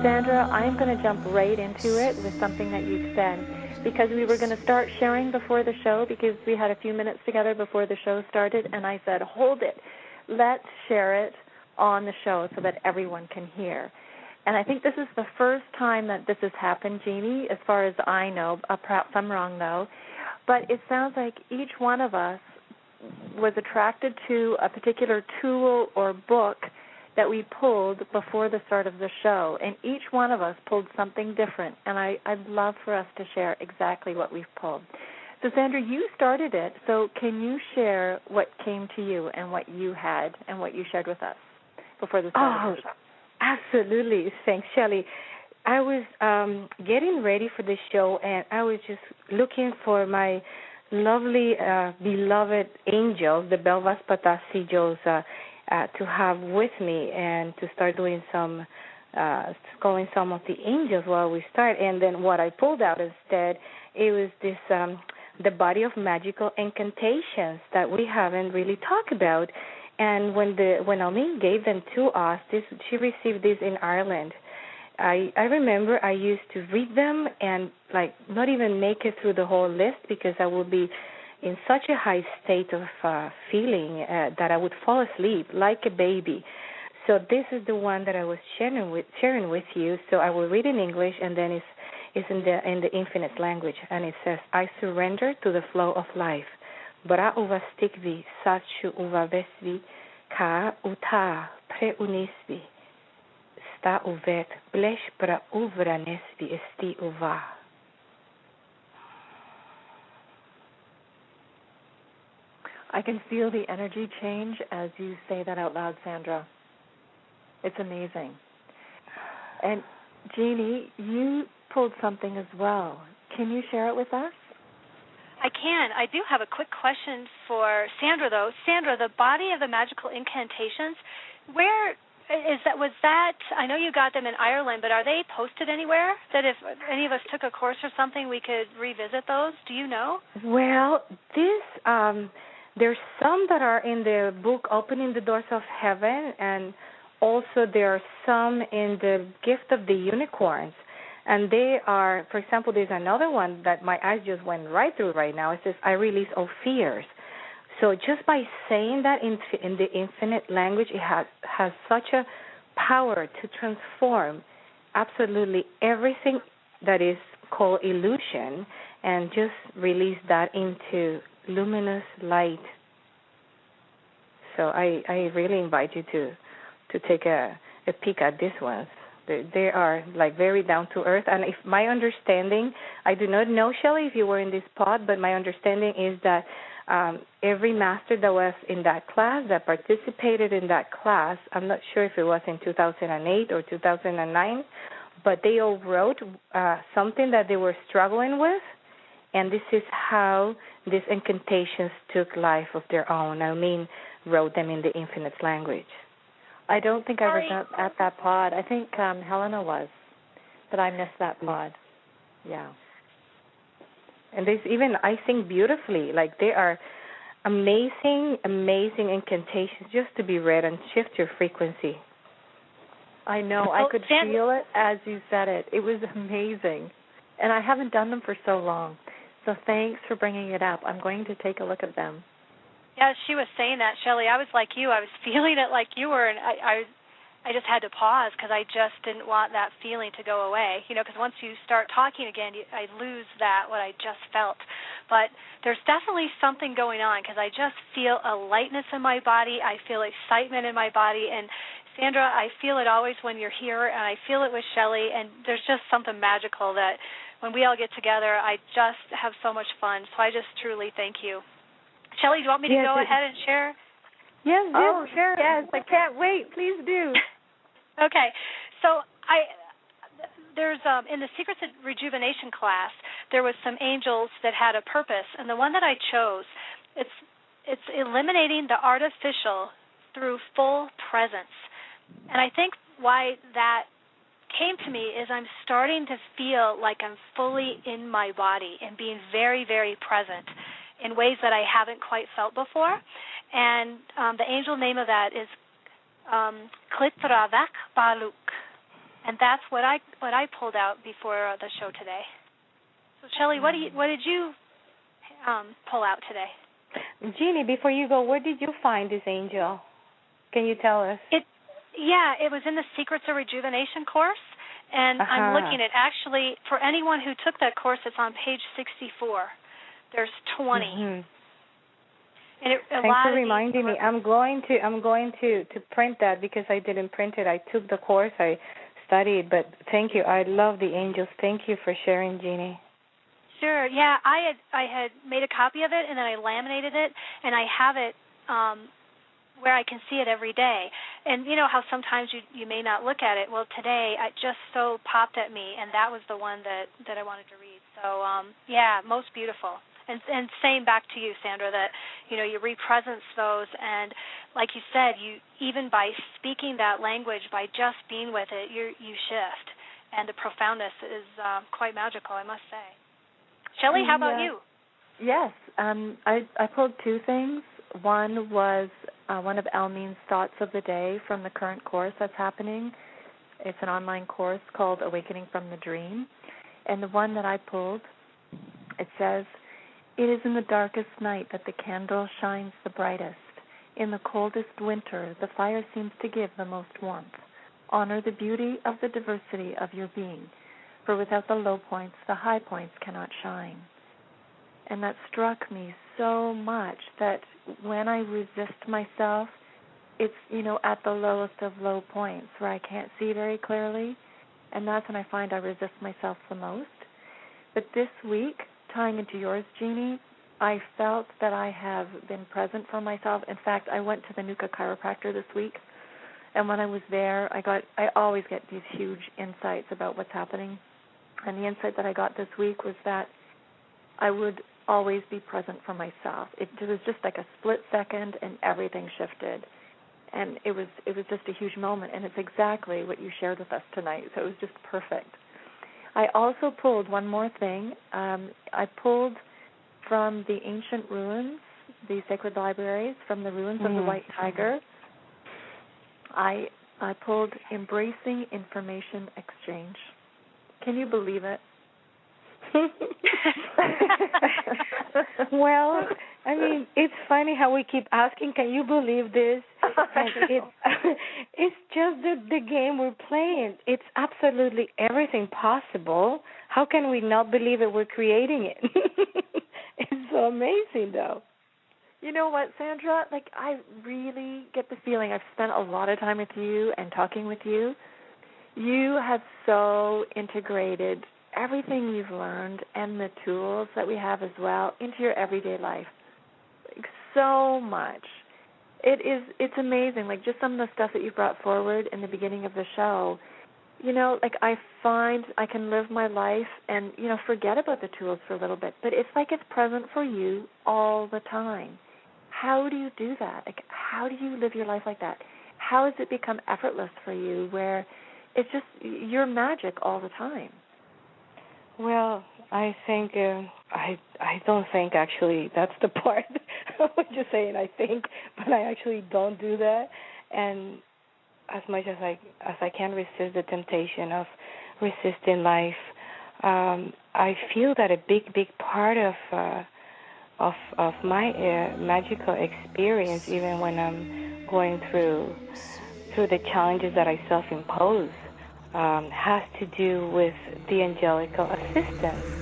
Sandra, I'm going to jump right into it with something that you've said because we were going to start sharing before the show because we had a few minutes together before the show started, and I said, hold it. Let's share it on the show so that everyone can hear. And I think this is the first time that this has happened, Jeannie, as far as I know. Perhaps I'm wrong, though. But it sounds like each one of us was attracted to a particular tool or book that we pulled before the start of the show, and each one of us pulled something different, and I'd love for us to share exactly what we've pulled. So, Sandra, you started it, so can you share what came to you and what you had and what you shared with us before the start of the show? Absolutely. Thanks, Shelley. I was getting ready for the show, and I was just looking for my lovely, beloved angels, the Belvas Patasillos, to have with me and to start doing some, calling some of the angels while we start. And then what I pulled out instead, it was this, the body of magical incantations that we haven't really talked about. And when Almine gave them to us, she received this in Ireland. I remember I used to read them and like not even make it through the whole list because I would be in such a high state of feeling that I would fall asleep like a baby. So this is the one that I was sharing with you. So I will read in English, and then it's in the infinite language, and it says, I surrender to the flow of life. Bra uvastikvi sachu uvavesvi ka uta preunisvi sta uvet blesh bra uvranesvi esti uva. I can feel the energy change as you say that out loud, Sandra. It's amazing. And, Jeannie, you pulled something as well. Can you share it with us? I can. I do have a quick question for Sandra, though. Sandra, the body of the magical incantations, where is that? Was that, I know you got them in Ireland, but are they posted anywhere that if any of us took a course or something, we could revisit those? Do you know? Well, there's some that are in the book Opening the Doors of Heaven, and also there are some in the Gift of the Unicorns. And they are, for example, there's another one that my eyes just went right through right now. It says, I release all fears. So just by saying that in the infinite language, it has such a power to transform absolutely everything that is called illusion and just release that into luminous light. So I really invite you to take a peek at these ones. They are like very down to earth, and if my understanding, I do not know, Shelley, if you were in this pod, but my understanding is that every master that was in that class, that participated in that class, I'm not sure if it was in 2008 or 2009, but they all wrote something that they were struggling with, and this is how these incantations took life of their own. Almine wrote them in the infinite language. I don't think I was at that pod. I think Helena was, but I missed that pod. Yeah. And there's even, I think, beautifully, like they are amazing, amazing incantations just to be read and shift your frequency. I know. I could feel it as you said it. It was amazing. And I haven't done them for so long. So thanks for bringing it up. I'm going to take a look at them. Yeah, she was saying that, Shelley. I was like you. I was feeling it like you were, and I just had to pause because I just didn't want that feeling to go away. You know, because once you start talking again, I lose what I just felt. But there's definitely something going on because I just feel a lightness in my body. I feel excitement in my body. And, Sandra, I feel it always when you're here, and I feel it with Shelley. And there's just something magical that when we all get together, I just have so much fun. So I just truly thank you. Shelley, do you want me to go ahead and share? Yes, sure. Yes, I can't wait. Please do. Okay. So there's in the Secrets of Rejuvenation class, there was some angels that had a purpose, and the one that I chose, it's eliminating the artificial through full presence. And I think why that came to me is I'm starting to feel like I'm fully in my body and being very, very present in ways that I haven't quite felt before. And the angel name of that is Klitravak Baluk. And that's what I pulled out before the show today. So, Shelley, what did you pull out today? Jeannie, before you go, where did you find this angel? Can you tell us? It was in the Secrets of Rejuvenation course, and I'm looking at, actually, for anyone who took that course, it's on page 64. There's 20. Mm-hmm. And Thanks for reminding me. I'm going to print that because I didn't print it. I took the course, I studied, but thank you. I love the angels. Thank you for sharing, Jeannie. Sure. Yeah, I had made a copy of it, and then I laminated it, and I have it where I can see it every day. And you know how sometimes you may not look at it. Well, today it just so popped at me, and that was the one that I wanted to read. So, most beautiful. And same back to you, Sandra, that, you represence those, and like you said, you even by speaking that language, by just being with it, you shift, and the profoundness is quite magical, I must say. Shelley, how about you? Yes, I pulled two things. One was one of Almine's thoughts of the day from the current course that's happening. It's an online course called Awakening from the Dream, and the one that I pulled, it says, "It is in the darkest night that the candle shines the brightest. In the coldest winter, the fire seems to give the most warmth. Honor the beauty of the diversity of your being, for without the low points, the high points cannot shine." And that struck me so much that when I resist myself, it's, at the lowest of low points where I can't see very clearly, and that's when I find I resist myself the most. But this week, tying into yours, Jeannie, I felt that I have been present for myself. In fact, I went to the Nuka chiropractor this week, and when I was there, I always get these huge insights about what's happening. And the insight that I got this week was that I would always be present for myself. It was just like a split second, and everything shifted. And it was just a huge moment, and it's exactly what you shared with us tonight, so it was just perfect. I also pulled one more thing. I pulled from the ancient ruins, the sacred libraries, from the ruins of the White Tiger. I pulled Embracing Information Exchange. Can you believe it? Well, I mean, it's funny how we keep asking, can you believe this? It's just the game we're playing. It's absolutely everything possible. How can we not believe it? We're creating it. It's so amazing, though. You know what, Sandra? I really get the feeling, I've spent a lot of time with you and talking with you. You have so integrated everything you've learned and the tools that we have as well into your everyday life. So much. It's amazing. Just some of the stuff that you brought forward in the beginning of the show. I find I can live my life and, forget about the tools for a little bit. But it's like it's present for you all the time. How do you do that? How do you live your life like that? How has it become effortless for you where it's just you're magic all the time? Well, I think I don't think actually that's the part. I was just saying I think, but I actually don't do that. And as much as I can resist the temptation of resisting life, I feel that a big part of my magical experience, even when I'm going through the challenges that I self-impose, has to do with the angelical assistance.